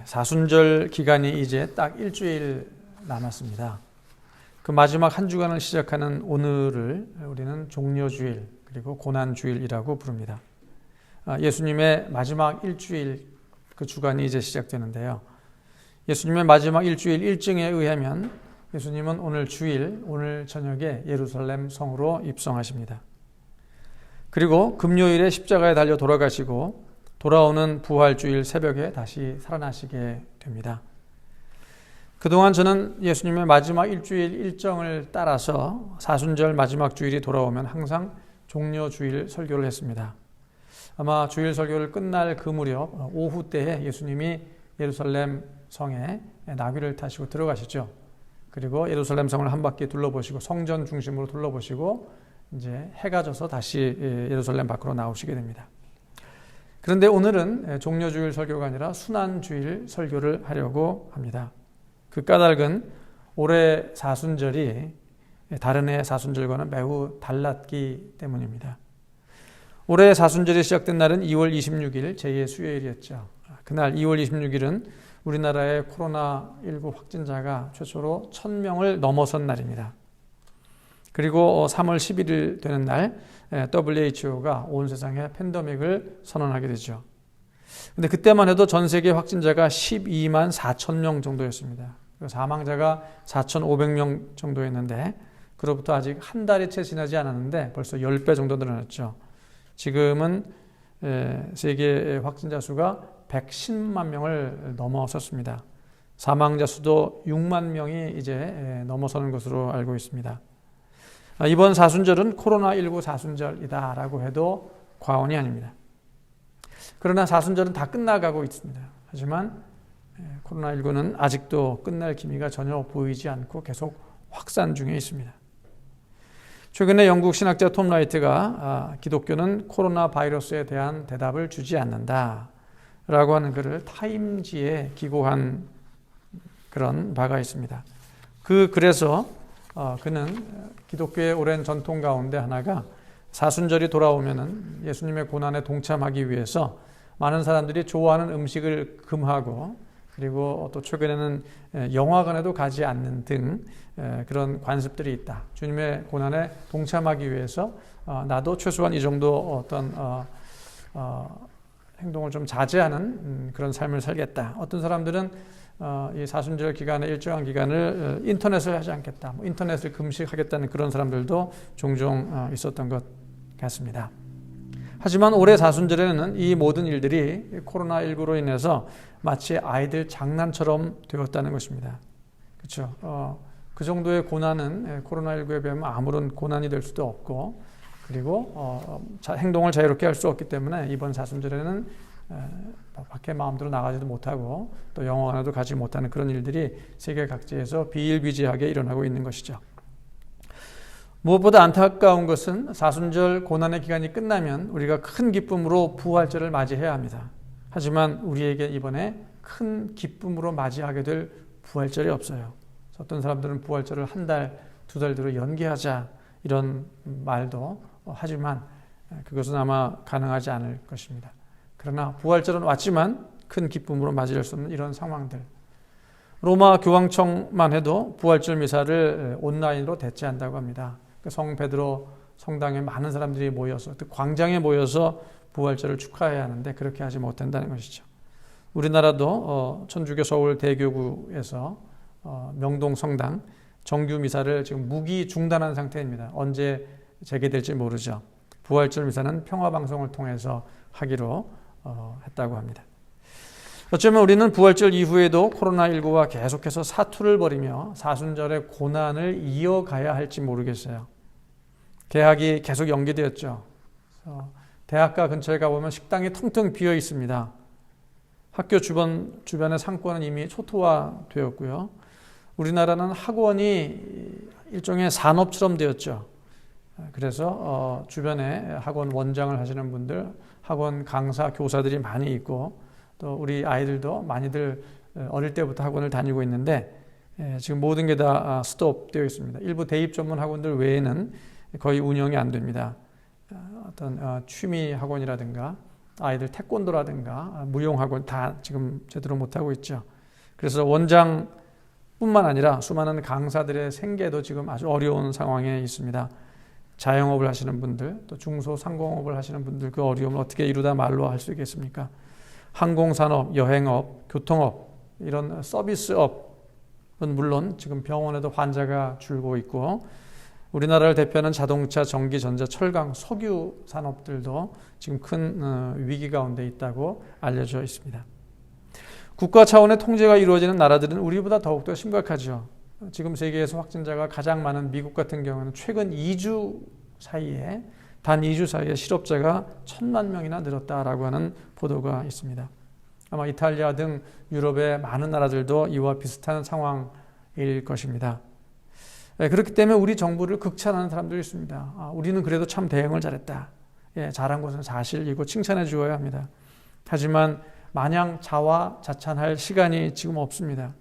사순절 기간이 이제 딱 일주일 남았습니다. 그 마지막 한 주간을 시작하는 오늘을 우리는 종려주일 그리고 고난주일이라고 부릅니다. 예수님의 마지막 일주일 그 주간이 이제 시작되는데요. 예수님의 마지막 일주일 일정에 의하면 예수님은 오늘 주일, 오늘 저녁에 예루살렘 성으로 입성하십니다. 그리고 금요일에 십자가에 달려 돌아가시고 돌아오는 부활주일 새벽에 다시 살아나시게 됩니다. 그동안 저는 예수님의 마지막 일주일 일정을 따라서 사순절 마지막 주일이 돌아오면 항상 종려주일 설교를 했습니다. 아마 주일 설교를 끝날 그 무렵 오후 때에 예수님이 예루살렘 성에 나귀를 타시고 들어가시죠. 그리고 예루살렘 성을 한 바퀴 둘러보시고 성전 중심으로 둘러보시고 이제 해가 져서 다시 예루살렘 밖으로 나오시게 됩니다. 그런데 오늘은 종려주일 설교가 아니라 순환주일 설교를 하려고 합니다. 그 까닭은 올해 사순절이 다른 해 사순절과는 매우 달랐기 때문입니다. 올해 사순절이 시작된 날은 2월 26일 제2의 수요일이었죠. 그날 2월 26일은 우리나라의 코로나19 확진자가 최초로 1000명을 넘어선 날입니다. 그리고 3월 11일 되는 날 WHO가 온 세상에 팬데믹을 선언하게 되죠. 근데 그때만 해도 전 세계 확진자가 12만 4천 명 정도였습니다. 사망자가 4,500명 정도였는데 그로부터 아직 한 달이 채 지나지 않았는데 벌써 10배 정도 늘어났죠. 지금은 세계 확진자 수가 110만 명을 넘어섰습니다. 사망자 수도 6만 명이 이제 넘어서는 것으로 알고 있습니다. 이번 사순절은 코로나19 사순절이다라고 해도 과언이 아닙니다. 그러나 사순절은 다 끝나가고 있습니다. 하지만 코로나19는 아직도 끝날 기미가 전혀 보이지 않고 계속 확산 중에 있습니다. 최근에 영국 신학자 톰 라이트가 기독교는 코로나 바이러스에 대한 대답을 주지 않는다 라고 하는 글을 타임지에 기고한 그런 바가 있습니다. 그 글에서 그는 기독교의 오랜 전통 가운데 하나가 사순절이 돌아오면은 예수님의 고난에 동참하기 위해서 많은 사람들이 좋아하는 음식을 금하고 그리고 또 최근에는 영화관에도 가지 않는 등 그런 관습들이 있다. 주님의 고난에 동참하기 위해서 나도 최소한 이 정도 어떤 행동을 좀 자제하는 그런 삶을 살겠다. 어떤 사람들은 이 사순절 기간에 일정한 기간을 인터넷을 하지 않겠다. 인터넷을 금식하겠다는 그런 사람들도 종종 있었던 것 같습니다. 하지만 올해 사순절에는 이 모든 일들이 코로나19로 인해서 마치 아이들 장난처럼 되었다는 것입니다. 그렇죠? 그 정도의 고난은 코로나19에 비하면 아무런 고난이 될 수도 없고 그리고 행동을 자유롭게 할 수 없기 때문에 이번 사순절에는 밖에 마음대로 나가지도 못하고 또 영화관에도 가지 못하는 그런 일들이 세계 각지에서 비일비재하게 일어나고 있는 것이죠. 무엇보다 안타까운 것은 사순절 고난의 기간이 끝나면 우리가 큰 기쁨으로 부활절을 맞이해야 합니다. 하지만 우리에게 이번에 큰 기쁨으로 맞이하게 될 부활절이 없어요. 어떤 사람들은 부활절을 한 달, 두 달 뒤로 연기하자 이런 말도 하지만 그것은 아마 가능하지 않을 것입니다. 그러나 부활절은 왔지만 큰 기쁨으로 맞이할 수 없는 이런 상황들. 로마 교황청만 해도 부활절 미사를 온라인으로 대체한다고 합니다. 성 베드로 성당에 많은 사람들이 모여서 광장에 모여서 부활절을 축하해야 하는데 그렇게 하지 못한다는 것이죠. 우리나라도 천주교 서울 대교구에서 명동 성당 정규 미사를 지금 무기 중단한 상태입니다. 언제 재개될지 모르죠. 부활절 미사는 평화방송을 통해서 하기로 했다고 합니다. 어쩌면 우리는 부활절 이후에도 코로나19와 계속해서 사투를 벌이며 사순절의 고난을 이어가야 할지 모르겠어요. 개학이 계속 연기되었죠. 대학가 근처에 가보면 식당이 텅텅 비어 있습니다. 학교 주변의 상권은 이미 초토화되었고요. 우리나라는 학원이 일종의 산업처럼 되었죠. 그래서 주변에 학원 원장을 하시는 분들, 학원 강사, 교사들이 많이 있고 또 우리 아이들도 많이들 어릴 때부터 학원을 다니고 있는데 지금 모든 게 다 스톱되어 있습니다. 일부 대입 전문 학원들 외에는 거의 운영이 안 됩니다. 어떤 취미 학원이라든가 아이들 태권도라든가 무용학원 다 지금 제대로 못하고 있죠. 그래서 원장뿐만 아니라 수많은 강사들의 생계도 지금 아주 어려운 상황에 있습니다. 자영업을 하시는 분들, 또 중소상공업을 하시는 분들 그 어려움을 어떻게 이루다 말로 할 수 있겠습니까? 항공산업, 여행업, 교통업, 이런 서비스업은 물론 지금 병원에도 환자가 줄고 있고, 우리나라를 대표하는 자동차, 전기, 전자, 철강, 석유 산업들도 지금 큰 위기 가운데 있다고 알려져 있습니다. 국가 차원의 통제가 이루어지는 나라들은 우리보다 더욱더 심각하죠. 지금 세계에서 확진자가 가장 많은 미국 같은 경우는 최근 2주 사이에 단 2주 사이에 실업자가 1,000만 명이나 늘었다라고 하는 보도가 있습니다. 아마 이탈리아 등 유럽의 많은 나라들도 이와 비슷한 상황일 것입니다. 그렇기 때문에 우리 정부를 극찬하는 사람들이 있습니다. 우리는 그래도 참 대응을 잘했다. 잘한 것은 사실이고 칭찬해 주어야 합니다. 하지만 마냥 자화자찬할 시간이 지금 없습니다.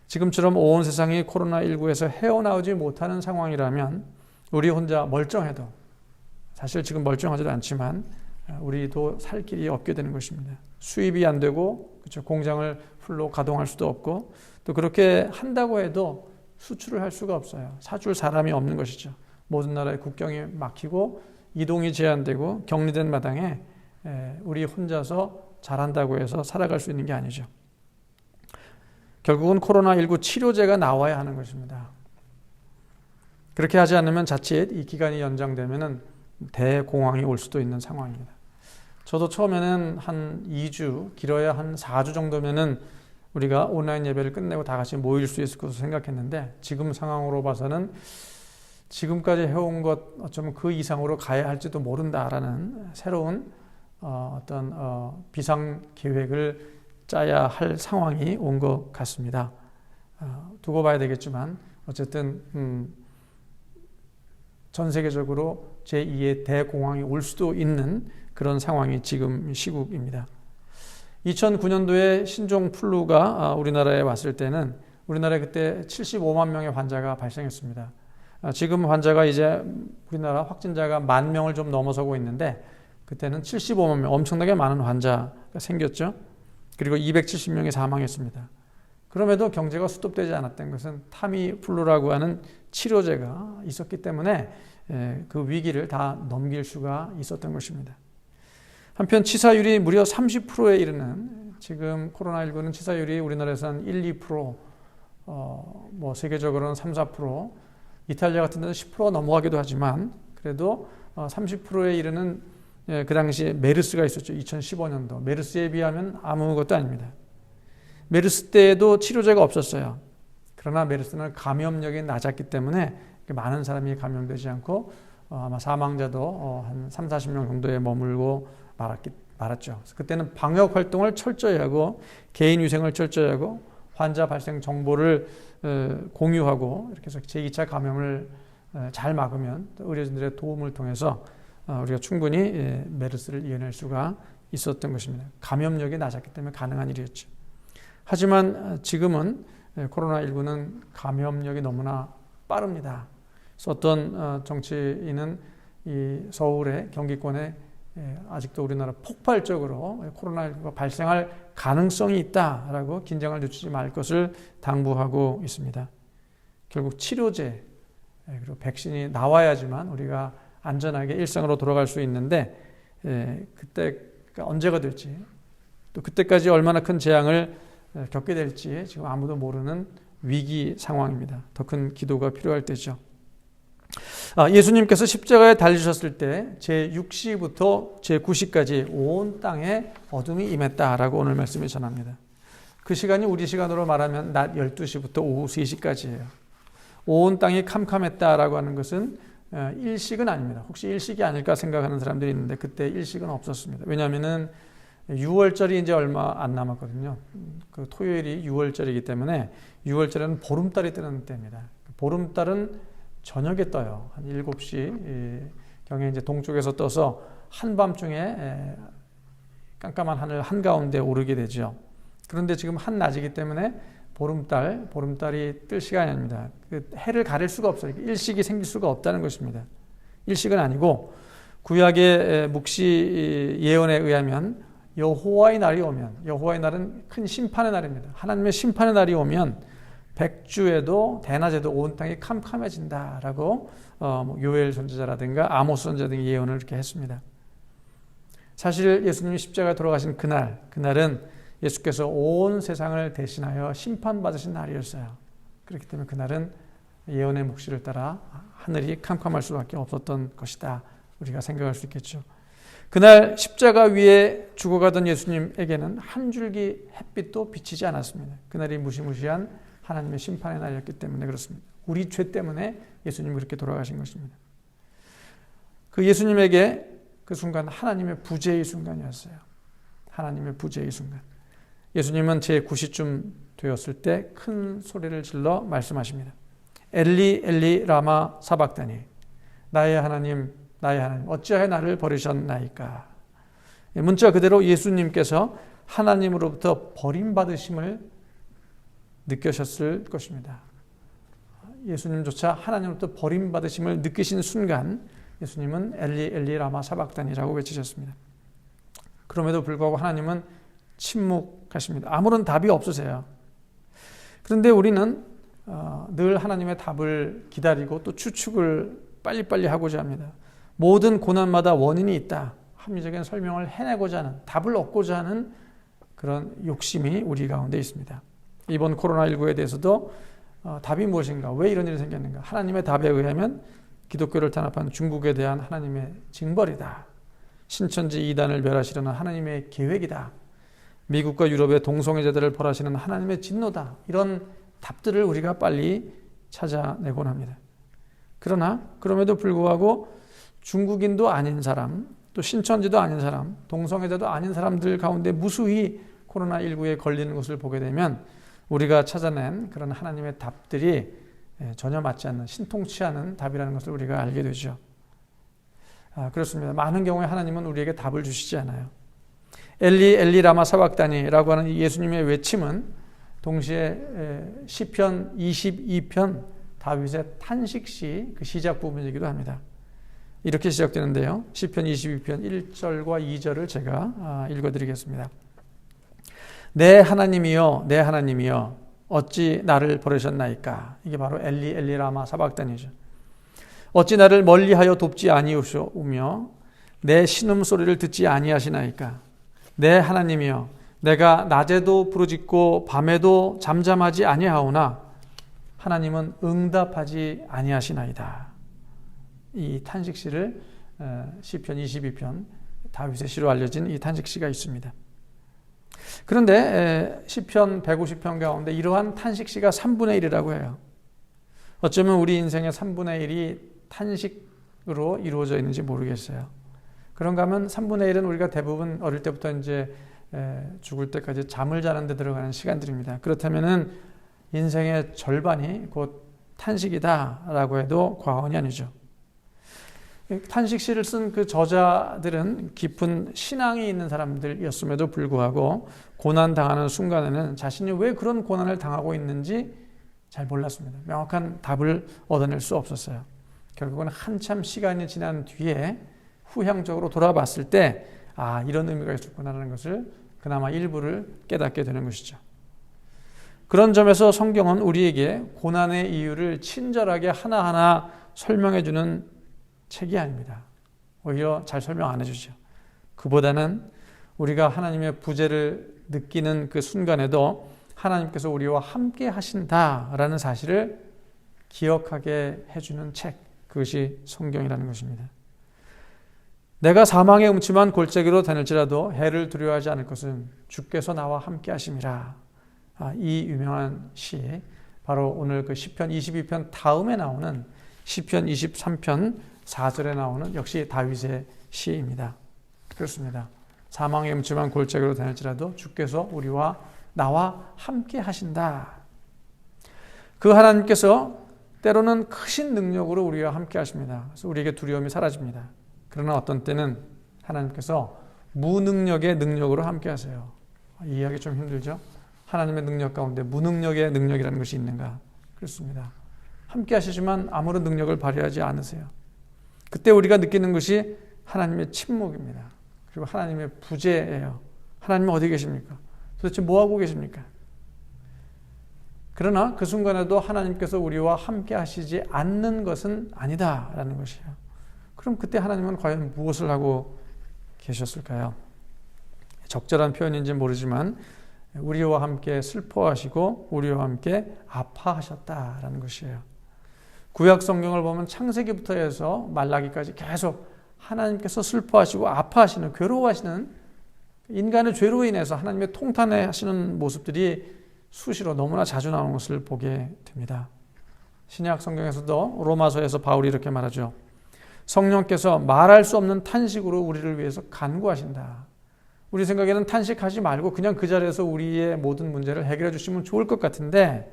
지금처럼 온 세상이 코로나19에서 헤어나오지 못하는 상황이라면 우리 혼자 멀쩡해도, 사실 지금 멀쩡하지도 않지만 우리도 살 길이 없게 되는 것입니다. 수입이 안 되고, 그렇죠, 공장을 풀로 가동할 수도 없고, 또 그렇게 한다고 해도 수출을 할 수가 없어요. 사줄 사람이 없는 것이죠. 모든 나라의 국경이 막히고 이동이 제한되고 격리된 마당에 우리 혼자서 잘한다고 해서 살아갈 수 있는 게 아니죠. 결국은 코로나19 치료제가 나와야 하는 것입니다. 그렇게 하지 않으면 자칫 이 기간이 연장되면 대공황이 올 수도 있는 상황입니다. 저도 처음에는 한 2주, 길어야 한 4주 정도면은 우리가 온라인 예배를 끝내고 다 같이 모일 수 있을 것으로 생각했는데, 지금 상황으로 봐서는 지금까지 해온 것 어쩌면 그 이상으로 가야 할지도 모른다라는 새로운 어떤 비상 계획을 짜야 할 상황이 온 것 같습니다. 두고 봐야 되겠지만 어쨌든 전 세계적으로 제2의 대공황이 올 수도 있는 그런 상황이 지금 시국입니다. 2009년도에 신종 플루가 우리나라에 왔을 때는 우리나라에 그때 75만 명의 환자가 발생했습니다. 지금 환자가 이제 우리나라 확진자가 10,000명을 좀 넘어서고 있는데, 그때는 75만 명, 엄청나게 많은 환자가 생겼죠. 그리고 270명이 사망했습니다. 그럼에도 경제가 수습되지 않았던 것은 타미플루라고 하는 치료제가 있었기 때문에 그 위기를 다 넘길 수가 있었던 것입니다. 한편 치사율이 무려 30%에 이르는, 지금 코로나19는 치사율이 우리나라에서는 1, 2%, 뭐 세계적으로는 3, 4%, 이탈리아 같은 데는 10% 넘어가기도 하지만 그래도 30%에 이르는 그 당시에 메르스가 있었죠. 2015년도. 메르스에 비하면 아무것도 아닙니다. 메르스 때에도 치료제가 없었어요. 그러나 메르스는 감염력이 낮았기 때문에 많은 사람이 감염되지 않고 아마 사망자도 한 3, 40명 정도에 머물고 말았죠. 그때는 방역 활동을 철저히 하고 개인 위생을 철저히 하고 환자 발생 정보를 공유하고 이렇게 해서 제2차 감염을 잘 막으면 의료진들의 도움을 통해서 우리가 충분히 메르스를 이겨낼 수가 있었던 것입니다. 감염력이 낮았기 때문에 가능한 일이었죠. 하지만 지금은 코로나19는 감염력이 너무나 빠릅니다. 그래서 어떤 정치인은 이 서울의 경기권에 아직도 우리나라 폭발적으로 코로나19가 발생할 가능성이 있다라고 긴장을 늦추지 말 것을 당부하고 있습니다. 결국 치료제 그리고 백신이 나와야지만 우리가 안전하게 일상으로 돌아갈 수 있는데, 그때가 언제가 될지, 또 그때까지 얼마나 큰 재앙을 겪게 될지 지금 아무도 모르는 위기 상황입니다. 더 큰 기도가 필요할 때죠. 예수님께서 십자가에 달리셨을 때 제6시부터 제9시까지 온 땅에 어둠이 임했다라고 오늘 말씀이 전합니다. 그 시간이 우리 시간으로 말하면 낮 12시부터 오후 3시까지예요. 온 땅이 캄캄했다라고 하는 것은 일식은 아닙니다. 혹시 일식이 아닐까 생각하는 사람들이 있는데 그때 일식은 없었습니다. 왜냐하면은 6월절이 이제 얼마 안 남았거든요. 그 토요일이 6월절이기 때문에 6월절에는 보름달이 뜨는 때입니다. 보름달은 저녁에 떠요. 한 7시 경에 이제 동쪽에서 떠서 한밤중에 깜깜한 하늘 한가운데 오르게 되죠. 그런데 지금 한낮이기 때문에 보름달이 뜰 시간이 아닙니다. 그 해를 가릴 수가 없어요. 일식이 생길 수가 없다는 것입니다. 일식은 아니고 구약의 묵시 예언에 의하면 여호와의 날이 오면, 여호와의 날은 큰 심판의 날입니다. 하나님의 심판의 날이 오면 백주에도 대낮에도 온 땅이 캄캄해진다라고 요엘 선지자라든가 아모스 선지자 등의 예언을 이렇게 했습니다. 사실 예수님이 십자가에 돌아가신 그날은 예수께서 온 세상을 대신하여 심판받으신 날이었어요. 그렇기 때문에 그날은 예언의 묵시를 따라 하늘이 캄캄할 수밖에 없었던 것이다. 우리가 생각할 수 있겠죠. 그날 십자가 위에 죽어가던 예수님에게는 한 줄기 햇빛도 비치지 않았습니다. 그날이 무시무시한 하나님의 심판의 날이었기 때문에 그렇습니다. 우리 죄 때문에 예수님이 그렇게 돌아가신 것입니다. 그 예수님에게 그 순간 하나님의 부재의 순간이었어요. 하나님의 부재의 순간. 예수님은 제9시쯤 되었을 때 큰 소리를 질러 말씀하십니다. 엘리 엘리 라마 사박다니, 나의 하나님 나의 하나님 어찌하여 나를 버리셨나이까. 문자 그대로 예수님께서 하나님으로부터 버림받으심을 느끼셨을 것입니다. 예수님조차 하나님으로부터 버림받으심을 느끼신 순간 예수님은 엘리 엘리 라마 사박다니라고 외치셨습니다. 그럼에도 불구하고 하나님은 침묵하십니다. 아무런 답이 없으세요. 그런데 우리는 늘 하나님의 답을 기다리고 또 추측을 빨리빨리 하고자 합니다. 모든 고난마다 원인이 있다. 합리적인 설명을 해내고자 하는, 답을 얻고자 하는 그런 욕심이 우리 가운데 있습니다. 이번 코로나19에 대해서도 답이 무엇인가? 왜 이런 일이 생겼는가? 하나님의 답에 의하면 기독교를 탄압한 중국에 대한 하나님의 징벌이다. 신천지 이단을 멸하시려는 하나님의 계획이다. 미국과 유럽의 동성애자들을 벌하시는 하나님의 진노다. 이런 답들을 우리가 빨리 찾아내곤 합니다. 그러나 그럼에도 불구하고 중국인도 아닌 사람, 또 신천지도 아닌 사람, 동성애자도 아닌 사람들 가운데 무수히 코로나19에 걸리는 것을 보게 되면 우리가 찾아낸 그런 하나님의 답들이 전혀 맞지 않는, 신통치 않은 답이라는 것을 우리가 알게 되죠. 그렇습니다. 많은 경우에 하나님은 우리에게 답을 주시지 않아요. 엘리 엘리 라마 사박다니라고 하는 예수님의 외침은 동시에 시편 22편 다윗의 탄식시 그 시작 부분이기도 합니다. 이렇게 시작되는데요. 시편 22편 1절과 2절을 제가 읽어드리겠습니다. 내 하나님이여 내 하나님이여 어찌 나를 버리셨나이까. 이게 바로 엘리 엘리 라마 사박다니죠. 어찌 나를 멀리하여 돕지 아니오며 내 신음소리를 듣지 아니하시나이까. 내 하나님이여 내가 낮에도 부르짖고 밤에도 잠잠하지 아니하오나 하나님은 응답하지 아니하시나이다. 이 탄식시를 시편 22편 다윗의 시로 알려진 이 탄식시가 있습니다. 그런데 시편 150편 가운데 이러한 탄식시가 3분의 1이라고 해요. 어쩌면 우리 인생의 3분의 1이 탄식으로 이루어져 있는지 모르겠어요. 그런가 하면 3분의 1은 우리가 대부분 어릴 때부터 이제 죽을 때까지 잠을 자는 데 들어가는 시간들입니다. 그렇다면은 인생의 절반이 곧 탄식이다라고 해도 과언이 아니죠. 탄식시를 쓴 그 저자들은 깊은 신앙이 있는 사람들이었음에도 불구하고 고난당하는 순간에는 자신이 왜 그런 고난을 당하고 있는지 잘 몰랐습니다. 명확한 답을 얻어낼 수 없었어요. 결국은 한참 시간이 지난 뒤에 후향적으로 돌아봤을 때 이런 의미가 있었구나라는 것을 그나마 일부를 깨닫게 되는 것이죠. 그런 점에서 성경은 우리에게 고난의 이유를 친절하게 하나하나 설명해주는 책이 아닙니다. 오히려 잘 설명 안 해주죠. 그보다는 우리가 하나님의 부재를 느끼는 그 순간에도 하나님께서 우리와 함께 하신다라는 사실을 기억하게 해주는 책, 그것이 성경이라는 것입니다. 내가 사망의 음침한 골짜기로 다닐지라도 해를 두려워하지 않을 것은 주께서 나와 함께 하심이라. 이 유명한 시, 바로 오늘 그 시편 22편 다음에 나오는 시편 23편 4절에 나오는 역시 다윗의 시입니다. 그렇습니다. 사망의 음침한 골짜기로 다닐지라도 주께서 나와 함께 하신다. 그 하나님께서 때로는 크신 능력으로 우리와 함께 하십니다. 그래서 우리에게 두려움이 사라집니다. 그러나 어떤 때는 하나님께서 무능력의 능력으로 함께 하세요. 이해하기 좀 힘들죠? 하나님의 능력 가운데 무능력의 능력이라는 것이 있는가? 그렇습니다. 함께 하시지만 아무런 능력을 발휘하지 않으세요. 그때 우리가 느끼는 것이 하나님의 침묵입니다. 그리고 하나님의 부재예요. 하나님은 어디 계십니까? 도대체 뭐 하고 계십니까? 그러나 그 순간에도 하나님께서 우리와 함께 하시지 않는 것은 아니다라는 것이에요. 그럼 그때 하나님은 과연 무엇을 하고 계셨을까요? 적절한 표현인지 모르지만 우리와 함께 슬퍼하시고 우리와 함께 아파하셨다라는 것이에요. 구약 성경을 보면 창세기부터 해서 말라기까지 계속 하나님께서 슬퍼하시고 아파하시는, 괴로워하시는, 인간의 죄로 인해서 하나님의 통탄해 하시는 모습들이 수시로 너무나 자주 나오는 것을 보게 됩니다. 신약 성경에서도 로마서에서 바울이 이렇게 말하죠. 성령께서 말할 수 없는 탄식으로 우리를 위해서 간구하신다. 우리 생각에는 탄식하지 말고 그냥 그 자리에서 우리의 모든 문제를 해결해 주시면 좋을 것 같은데,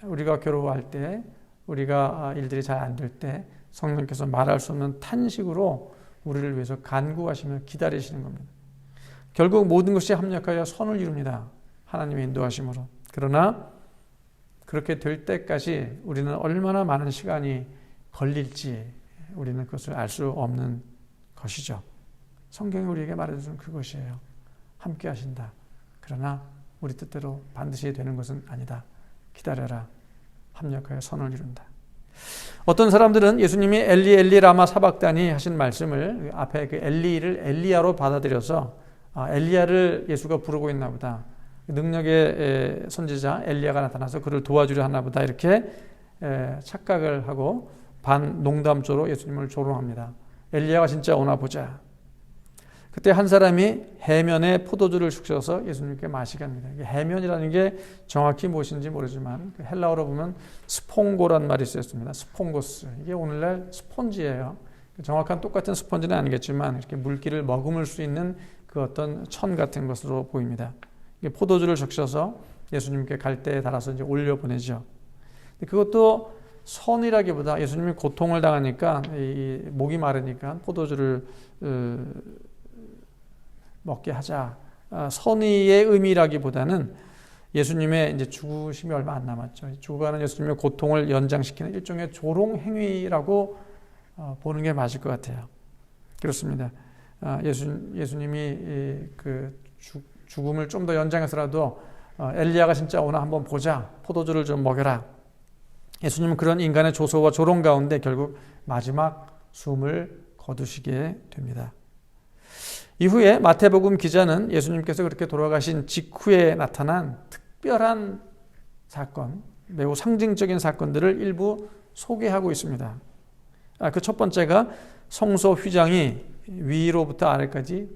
우리가 괴로워할 때, 우리가 일들이 잘 안 될 때 성령께서 말할 수 없는 탄식으로 우리를 위해서 간구하시며 기다리시는 겁니다. 결국 모든 것이 합력하여 선을 이룹니다. 하나님의 인도하심으로. 그러나 그렇게 될 때까지 우리는 얼마나 많은 시간이 걸릴지 우리는 그것을 알 수 없는 것이죠. 성경이 우리에게 말해주는 그것이에요. 함께 하신다. 그러나 우리 뜻대로 반드시 되는 것은 아니다. 기다려라. 합력하여 선을 이룬다. 어떤 사람들은 예수님이 엘리 엘리 라마 사박다니 하신 말씀을 앞에 그 엘리를 엘리야로 받아들여서 엘리야를 예수가 부르고 있나 보다. 능력의 선지자 엘리야가 나타나서 그를 도와주려 하나 보다. 이렇게 착각을 하고 반 농담조로 예수님을 조롱합니다. 엘리야가 진짜 오나 보자. 그때 한 사람이 해면에 포도주를 적셔서 예수님께 마시게 합니다. 해면이라는 게 정확히 무엇인지 모르지만 헬라어로 보면 스퐁고란 말이 쓰였습니다. 스퐁고스. 이게 오늘날 스폰지예요. 정확한 똑같은 스펀지는 아니겠지만 이렇게 물기를 머금을 수 있는 그 어떤 천 같은 것으로 보입니다. 포도주를 적셔서 예수님께 갈대에 달아서 이제 올려 보내죠. 그것도 선이라기보다 예수님이 고통을 당하니까 이 목이 마르니까 포도주를 먹게 하자. 선의의 의미라기보다는 예수님의 이제 죽으심이 얼마 안 남았죠. 죽어가는 예수님의 고통을 연장시키는 일종의 조롱 행위라고 보는 게 맞을 것 같아요. 그렇습니다. 예수님이 그 죽음을 좀 더 연장해서라도 엘리야가 진짜 오나 한번 보자. 포도주를 좀 먹여라. 예수님은 그런 인간의 조소와 조롱 가운데 결국 마지막 숨을 거두시게 됩니다. 이후에 마태복음 기자는 예수님께서 그렇게 돌아가신 직후에 나타난 특별한 사건, 매우 상징적인 사건들을 일부 소개하고 있습니다. 그 첫 번째가 성소 휘장이 위로부터 아래까지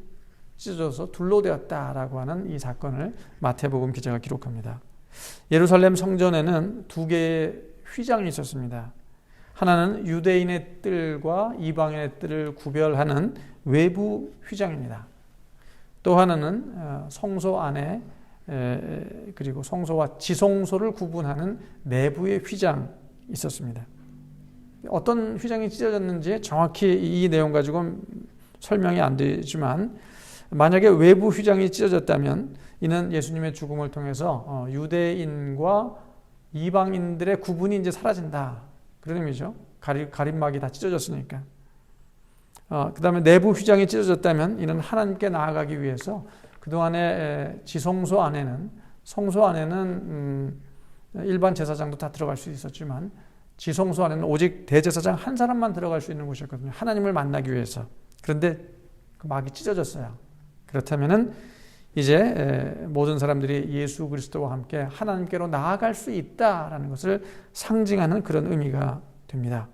찢어져서 둘로 되었다라고 하는 이 사건을 마태복음 기자가 기록합니다. 예루살렘 성전에는 두 개의 휘장이 있었습니다. 하나는 유대인의 뜰과 이방인의 뜰을 구별하는 외부 휘장입니다. 또 하나는 성소 안에 그리고 성소와 지성소를 구분하는 내부의 휘장이 있었습니다. 어떤 휘장이 찢어졌는지 정확히 이 내용 가지고는 설명이 안 되지만 만약에 외부 휘장이 찢어졌다면 이는 예수님의 죽음을 통해서 유대인과 이방인들의 구분이 이제 사라진다. 그런 의미죠. 가림막이 다 찢어졌으니까. 그 다음에 내부 휘장이 찢어졌다면 이는 하나님께 나아가기 위해서 그동안에 지성소 안에는, 성소 안에는 일반 제사장도 다 들어갈 수 있었지만 지성소 안에는 오직 대제사장 한 사람만 들어갈 수 있는 곳이었거든요. 하나님을 만나기 위해서. 그런데 그 막이 찢어졌어요. 그렇다면은 이제 모든 사람들이 예수 그리스도와 함께 하나님께로 나아갈 수 있다라는 것을 상징하는 그런 의미가 됩니다.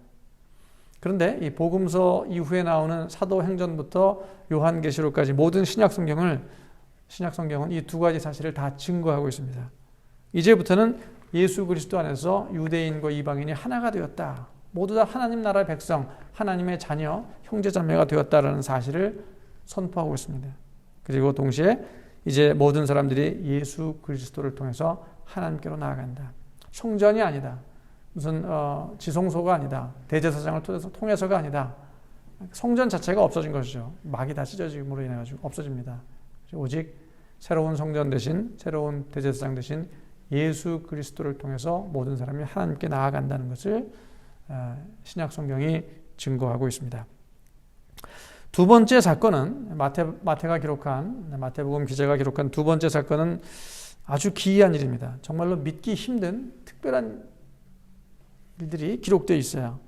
그런데 이 복음서 이후에 나오는 사도행전부터 요한계시록까지 모든 신약 성경은 이 두 가지 사실을 다 증거하고 있습니다. 이제부터는 예수 그리스도 안에서 유대인과 이방인이 하나가 되었다. 모두 다 하나님 나라의 백성, 하나님의 자녀, 형제자매가 되었다라는 사실을 선포하고 있습니다. 그리고 동시에 이제 모든 사람들이 예수 그리스도를 통해서 하나님께로 나아간다. 성전이 아니다. 무슨 지성소가 아니다. 대제사장을 통해서가 아니다. 성전 자체가 없어진 것이죠. 막이 다 찢어짐으로 인해 가지고 없어집니다. 오직 새로운 성전 대신, 새로운 대제사장 대신 예수 그리스도를 통해서 모든 사람이 하나님께 나아간다는 것을 신약 성경이 증거하고 있습니다. 두 번째 사건은 마태복음 기자가 기록한 두 번째 사건은 아주 기이한 일입니다. 정말로 믿기 힘든 특별한 일들이 기록되어 있어요.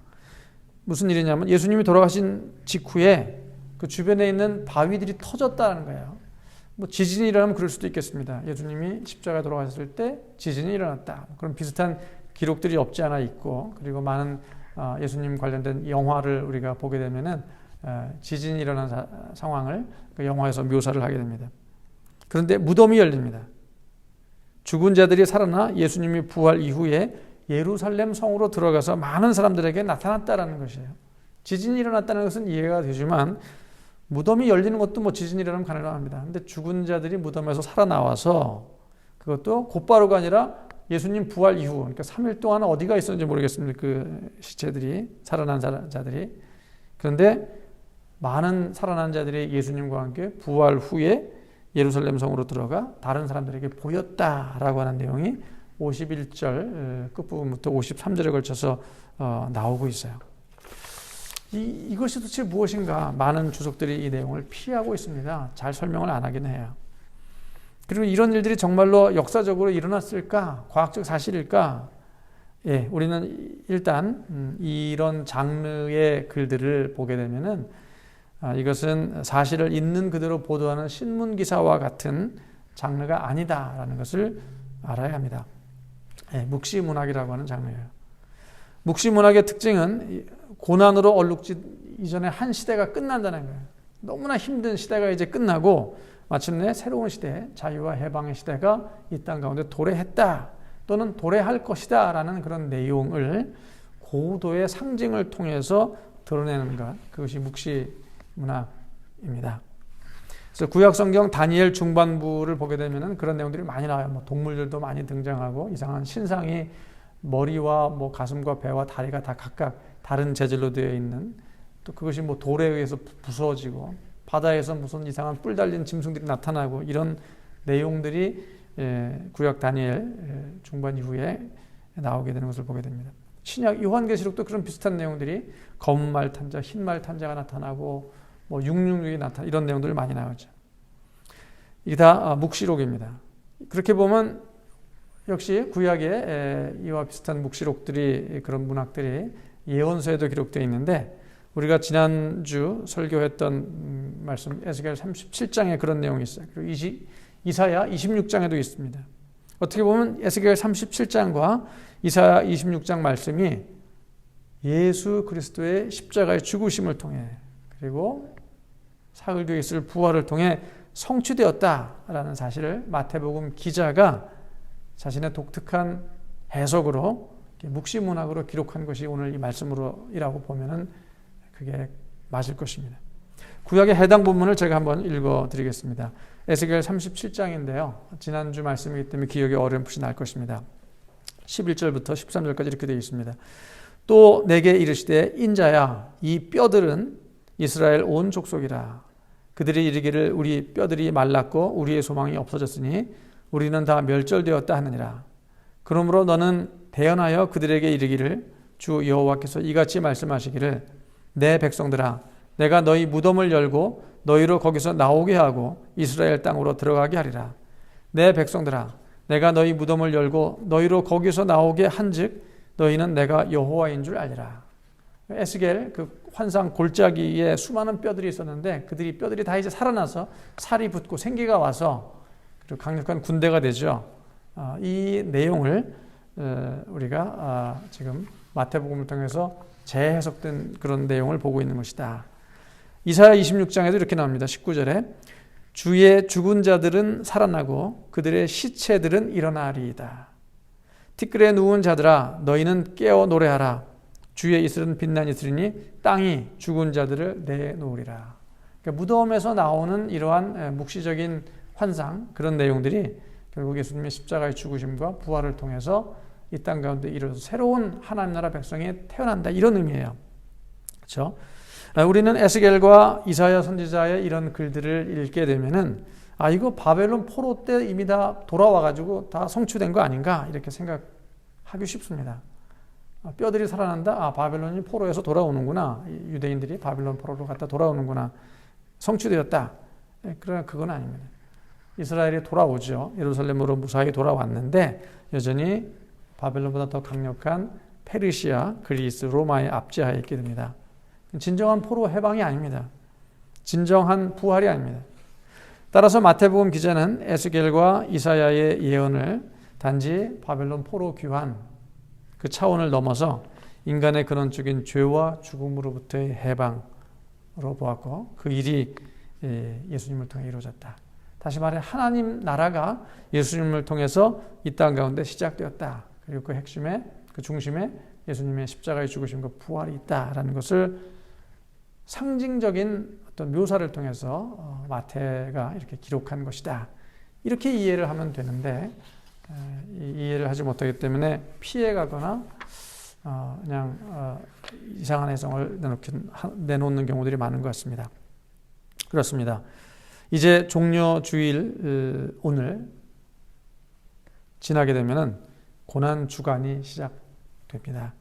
무슨 일이냐면 예수님이 돌아가신 직후에 그 주변에 있는 바위들이 터졌다는 거예요. 뭐 지진이 일어나면 그럴 수도 있겠습니다. 예수님이 십자가에 돌아가셨을 때 지진이 일어났다. 그런 비슷한 기록들이 없지 않아 있고, 그리고 많은 예수님 관련된 영화를 우리가 보게 되면은 지진이 일어난 상황을 그 영화에서 묘사를 하게 됩니다. 그런데 무덤이 열립니다. 죽은 자들이 살아나 예수님이 부활 이후에 예루살렘 성으로 들어가서 많은 사람들에게 나타났다라는 것이에요. 지진이 일어났다는 것은 이해가 되지만 무덤이 열리는 것도 뭐 지진이 일어나면 가능합니다. 근데 죽은 자들이 무덤에서 살아나와서 그것도 곧바로가 아니라 예수님 부활 이후, 그러니까 3일 동안 어디가 있었는지 모르겠습니다. 그 시체들이, 살아난 자들이. 그런데 많은 살아난 자들이 예수님과 함께 부활 후에 예루살렘 성으로 들어가 다른 사람들에게 보였다라고 하는 내용이 51절 끝부분부터 53절에 걸쳐서 나오고 있어요. 이것이 도대체 무엇인가? 많은 주석들이 이 내용을 피하고 있습니다. 잘 설명을 안 하긴 해요. 그리고 이런 일들이 정말로 역사적으로 일어났을까? 과학적 사실일까? 예, 우리는 일단 이런 장르의 글들을 보게 되면은 이것은 사실을 있는 그대로 보도하는 신문 기사와 같은 장르가 아니다라는 것을 알아야 합니다. 예, 묵시문학이라고 하는 장르예요. 묵시문학의 특징은 고난으로 얼룩지 이전에 한 시대가 끝난다는 거예요. 너무나 힘든 시대가 이제 끝나고 마침내 새로운 시대, 자유와 해방의 시대가 이 땅 가운데 도래했다 또는 도래할 것이다 라는 그런 내용을 고도의 상징을 통해서 드러내는 것, 그것이 묵시문학입니다. 그래서 구약성경 다니엘 중반부를 보게 되면 그런 내용들이 많이 나와요. 뭐 동물들도 많이 등장하고 이상한 신상이 머리와 뭐 가슴과 배와 다리가 다 각각 다른 재질로 되어 있는, 또 그것이 뭐 돌에 의해서 부서지고 바다에서 무슨 이상한 뿔 달린 짐승들이 나타나고, 이런 내용들이 구약 다니엘 중반 이후에 나오게 되는 것을 보게 됩니다. 신약 요한계시록도 그런 비슷한 내용들이 검은 말 탄자, 흰 말 탄자가 나타나고 뭐 666이 나타나, 이런 내용들 많이 나오죠. 이게 다 묵시록입니다. 그렇게 보면 역시 구약에 이와 비슷한 묵시록들이, 그런 문학들이 예언서에도 기록되어 있는데, 우리가 지난주 설교했던 말씀 에스겔 37장에 그런 내용이 있어요. 그리고 이사야 26장에도 있습니다. 어떻게 보면 에스겔 37장과 이사야 26장 말씀이 예수 그리스도의 십자가의 죽으심을 통해 그리고 사흘 뒤에 있을 부활을 통해 성취되었다라는 사실을 마태복음 기자가 자신의 독특한 해석으로 묵시문학으로 기록한 것이 오늘 이 말씀으로이라고 보면은 그게 맞을 것입니다. 구약의 해당 본문을 제가 한번 읽어드리겠습니다. 에스겔 37장인데요. 지난주 말씀이기 때문에 기억에 어렴풋이 날 것입니다. 11절부터 13절까지 이렇게 되어 있습니다. 또 내게 이르시되 인자야, 이 뼈들은 이스라엘 온 족속이라. 그들이 이르기를 우리 뼈들이 말랐고 우리의 소망이 없어졌으니 우리는 다 멸절되었다 하느니라. 그러므로 너는 대언하여 그들에게 이르기를 주 여호와께서 이같이 말씀하시기를 내 백성들아, 내가 너희 무덤을 열고 너희로 거기서 나오게 하고 이스라엘 땅으로 들어가게 하리라. 내 백성들아, 내가 너희 무덤을 열고 너희로 거기서 나오게 한즉 너희는 내가 여호와인 줄 알리라. 에스겔 그 환상 골짜기에 수많은 뼈들이 있었는데 그들이 뼈들이 다 이제 살아나서 살이 붙고 생기가 와서 그리고 강력한 군대가 되죠. 이 내용을 우리가 지금 마태복음을 통해서 재해석된 그런 내용을 보고 있는 것이다. 이사야 26장에도 이렇게 나옵니다. 19절에 주의 죽은 자들은 살아나고 그들의 시체들은 일어나리이다. 티끌에 누운 자들아, 너희는 깨어 노래하라. 주의 이슬은 빛나니 있으리니 땅이 죽은 자들을 내놓으리라. 그러니까 무덤에서 나오는 이러한 묵시적인 환상, 그런 내용들이 결국 예수님의 십자가의 죽으심과 부활을 통해서 이 땅 가운데 이루어서 새로운 하나님 나라 백성이 태어난다, 이런 의미예요. 그렇죠? 우리는 에스겔과 이사야 선지자의 이런 글들을 읽게 되면은 이거 바벨론 포로 때 이미 다 돌아와가지고 다 성취된 거 아닌가 이렇게 생각하기 쉽습니다. 뼈들이 살아난다. 바벨론이 포로에서 돌아오는구나. 유대인들이 바벨론 포로로 갔다 돌아오는구나. 성취되었다. 그러나 그건 아닙니다. 이스라엘이 돌아오죠. 예루살렘으로 무사히 돌아왔는데 여전히 바벨론보다 더 강력한 페르시아, 그리스, 로마의 압제하에 있게 됩니다. 진정한 포로 해방이 아닙니다. 진정한 부활이 아닙니다. 따라서 마태복음 기자는 에스겔과 이사야의 예언을 단지 바벨론 포로 귀환 그 차원을 넘어서 인간의 근원적인 죄와 죽음으로부터의 해방으로 보았고 그 일이 예수님을 통해 이루어졌다. 다시 말해 하나님 나라가 예수님을 통해서 이 땅 가운데 시작되었다. 그리고 그 핵심에 그 중심에 예수님의 십자가의 죽으심과 부활이 있다라는 것을 상징적인 어떤 묘사를 통해서 마태가 이렇게 기록한 것이다. 이렇게 이해를 하면 되는데 이해를 하지 못하기 때문에 피해가거나 그냥 이상한 해석을 내놓는 경우들이 많은 것 같습니다. 그렇습니다. 이제 종려주일 오늘 지나게 되면은 고난 주간이 시작됩니다.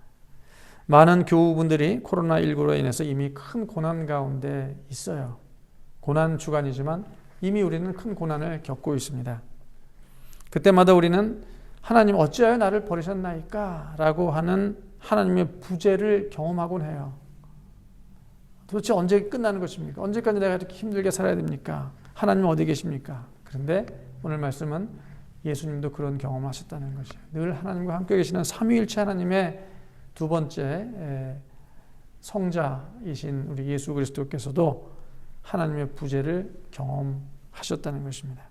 많은 교우분들이 코로나19로 인해서 이미 큰 고난 가운데 있어요. 고난 주간이지만 이미 우리는 큰 고난을 겪고 있습니다. 그때마다 우리는 하나님 어찌하여 나를 버리셨나이까? 라고 하는 하나님의 부재를 경험하곤 해요. 도대체 언제 끝나는 것입니까? 언제까지 내가 이렇게 힘들게 살아야 됩니까? 하나님 어디 계십니까? 그런데 오늘 말씀은 예수님도 그런 경험을 하셨다는 것이에요. 늘 하나님과 함께 계시는 삼위일체 하나님의 두 번째 성자이신 우리 예수 그리스도께서도 하나님의 부재를 경험하셨다는 것입니다.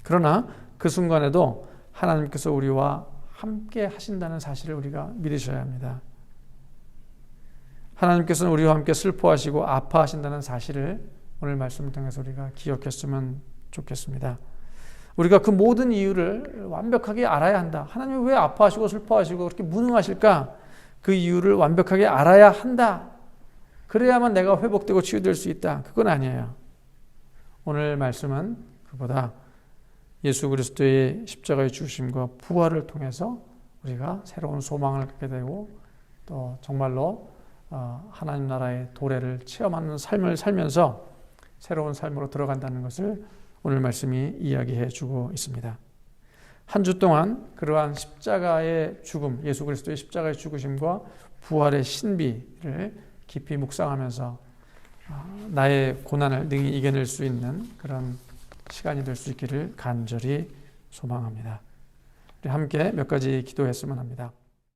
그러나 그 순간에도 하나님께서 우리와 함께 하신다는 사실을 우리가 믿으셔야 합니다. 하나님께서는 우리와 함께 슬퍼하시고 아파하신다는 사실을 오늘 말씀을 통해서 우리가 기억했으면 좋겠습니다. 우리가 그 모든 이유를 완벽하게 알아야 한다. 하나님이 왜 아파하시고 슬퍼하시고 그렇게 무능하실까? 그 이유를 완벽하게 알아야 한다. 그래야만 내가 회복되고 치유될 수 있다. 그건 아니에요. 오늘 말씀은 그보다 예수 그리스도의 십자가의 죽으심과 부활을 통해서 우리가 새로운 소망을 갖게 되고 또 정말로 하나님 나라의 도래를 체험하는 삶을 살면서 새로운 삶으로 들어간다는 것을 오늘 말씀이 이야기해 주고 있습니다. 한 주 동안 그러한 십자가의 죽음, 예수 그리스도의 십자가의 죽으심과 부활의 신비를 깊이 묵상하면서 나의 고난을 능히 이겨낼 수 있는 그런 시간이 될 수 있기를 간절히 소망합니다. 우리 함께 몇 가지 기도했으면 합니다.